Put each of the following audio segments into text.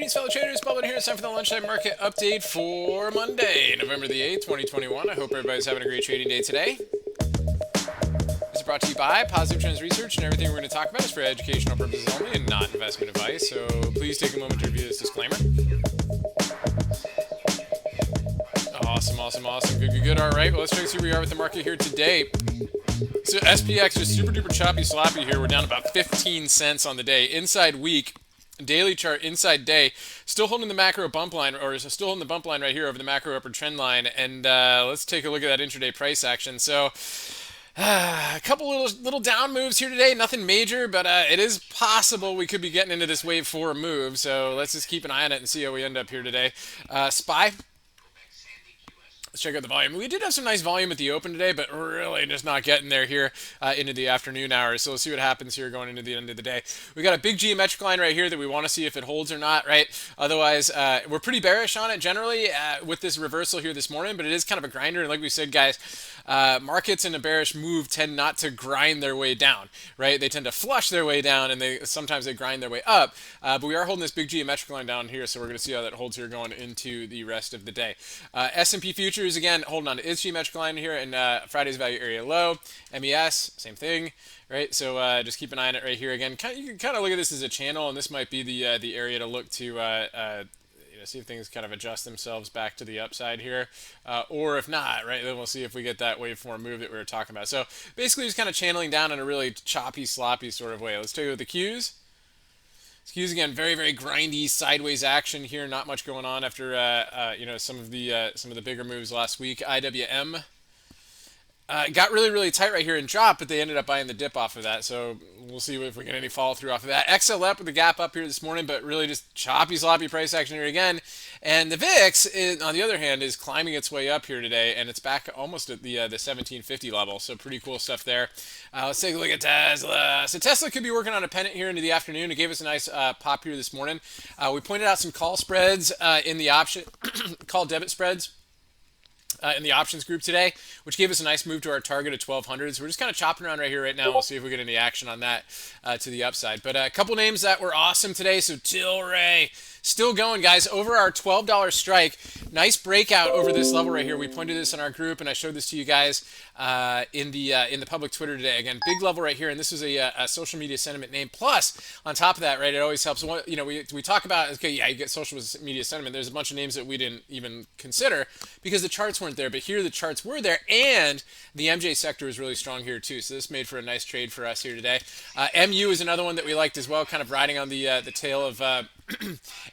Greetings, fellow traders. Bob here. It's time for the lunchtime market update for Monday, November the 8th, 2021. I hope everybody's having a great trading day today. This is brought to you by Positive Trends Research, and everything we're going to talk about is for educational purposes only and not investment advice. So please take a moment to review this disclaimer. Awesome. Good. All right, well, let's check and see where we are with the market here today. So SPX just super duper choppy sloppy here. We're down about 15 cents on the day. Inside week. Daily chart inside day, still holding the macro bump line, or still holding the bump line right here over the macro upper trend line. And let's take a look at that intraday price action. So a couple little down moves here today, nothing major, but it is possible we could be getting into this wave 4 move. So let's just keep an eye on it and see how we end up here today. SPY. Let's check out the volume. We did have some nice volume at the open today, but really just not getting there here into the afternoon hours. So let's see what happens here going into the end of the day. We got a big geometric line right here that we want to see if it holds or not, right? Otherwise, we're pretty bearish on it generally with this reversal here this morning, but it is kind of a grinder. And like we said, guys, markets in a bearish move tend not to grind their way down, right? They tend to flush their way down, and sometimes they grind their way up. But we are holding this big geometric line down here, so we're going to see how that holds here going into the rest of the day. S&P futures. Again, holding on to its geometric line here in Friday's value area low. MES, same thing, right? So just keep an eye on it right here. Again, you can kind of look at this as a channel, and this might be the area to look to see if things kind of adjust themselves back to the upside here, or if not, right, then we'll see if we get that waveform move that we were talking about. So basically just kind of channeling down in a really choppy, sloppy sort of way. Let's take a look at the Qs. Excuse again, very grindy sideways action here. Not much going on after some of the bigger moves last week. IWM got really tight right here and dropped, but they ended up buying the dip off of that. So we'll see if we get any follow through off of that. XLF with the gap up here this morning, but really just choppy sloppy price action here again. And the VIX, on the other hand, is climbing its way up here today, and it's back almost at the 1750 level. So pretty cool stuff there. Let's take a look at Tesla. So Tesla could be working on a pennant here into the afternoon. It gave us a nice pop here this morning. We pointed out some call spreads in the option, call debit spreads. In the options group today, which gave us a nice move to our target of 1200. So we're just kind of chopping around right here right now. We'll see if we get any action on that to the upside. But a couple names that were awesome today. So Tilray, still going, guys, over our $12 strike. Nice breakout over this level right here. We pointed this in our group, and I showed this to you guys in the public Twitter today. Again, big level right here, and this was a social media sentiment name. Plus, on top of that, right, it always helps. We talk about, okay, yeah, you get social media sentiment. There's a bunch of names that we didn't even consider because the charts weren't there, but here the charts were there, and the MJ sector is really strong here too. So this made for a nice trade for us here today. MU is another one that we liked as well, kind of riding on the tail of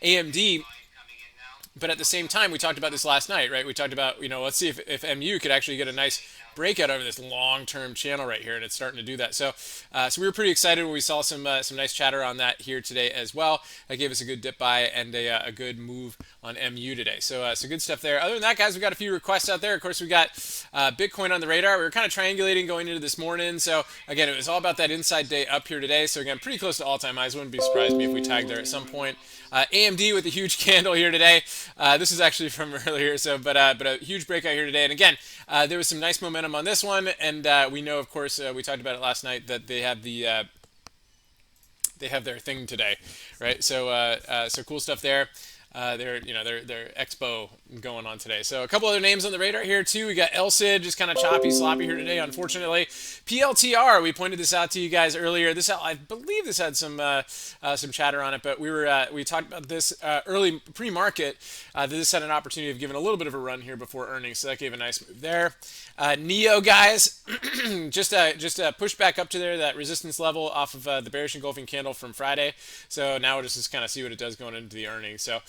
AMD. But at the same time, we talked about this last night, right? We talked about, let's see if MU could actually get a nice breakout over this long-term channel right here, and it's starting to do that. So we were pretty excited when we saw some nice chatter on that here today as well. That gave us a good dip buy and a good move on MU today. So good stuff there. Other than that, guys, we got a few requests out there. Of course, we got Bitcoin on the radar. We were kind of triangulating going into this morning. So again, it was all about that inside day up here today. So again, pretty close to all-time highs. Wouldn't be surprised me if we tagged there at some point. AMD with a huge candle here today. This is actually from earlier, but a huge breakout here today. And again, there was some nice momentum on this one, and we know, of course, we talked about it last night that they have their thing today, right? So cool stuff there. Their expo going on today. So a couple other names on the radar here too. We got LCID, just kind of choppy, sloppy here today, unfortunately. PLTR, we pointed this out to you guys earlier. I believe this had some chatter on it, but we talked about this early pre-market. This had an opportunity of giving a little bit of a run here before earnings, so that gave a nice move there. NEO, guys, just push back up to there, that resistance level off of the bearish engulfing candle from Friday. So now we'll just kind of see what it does going into the earnings. So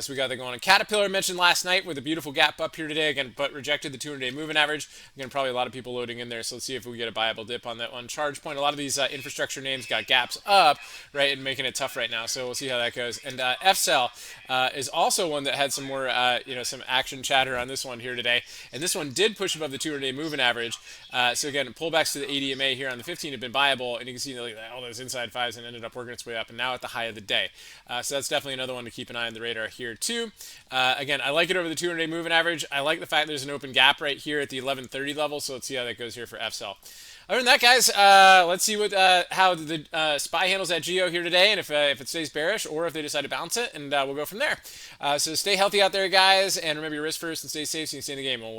we got that going on. Caterpillar mentioned last night with a beautiful gap up here today again, but rejected the 200-day moving average. Again, probably a lot of people loading in there. So let's see if we get a buyable dip on that one. ChargePoint, a lot of these infrastructure names got gaps up, right, and making it tough right now. So we'll see how that goes. And FCell is also one that had some more, some action chatter on this one here today. And this one did push above the 200-day moving average. So again, pullbacks to the ADMA here on the 15 have been buyable, and you can see all those inside fives and ended up working its way up, and now at the high of the day. So that's definitely another one to keep an eye on the radar. radar here too. Again, I like it over the 200-day moving average. I like the fact there's an open gap right here at the 1130 level, so let's see how that goes here for FSL. Other than that, guys, let's see what how the SPY handles that Geo here today, and if it stays bearish or if they decide to bounce it, and we'll go from there. So stay healthy out there, guys, and remember your risk first and stay safe so you can stay in the game.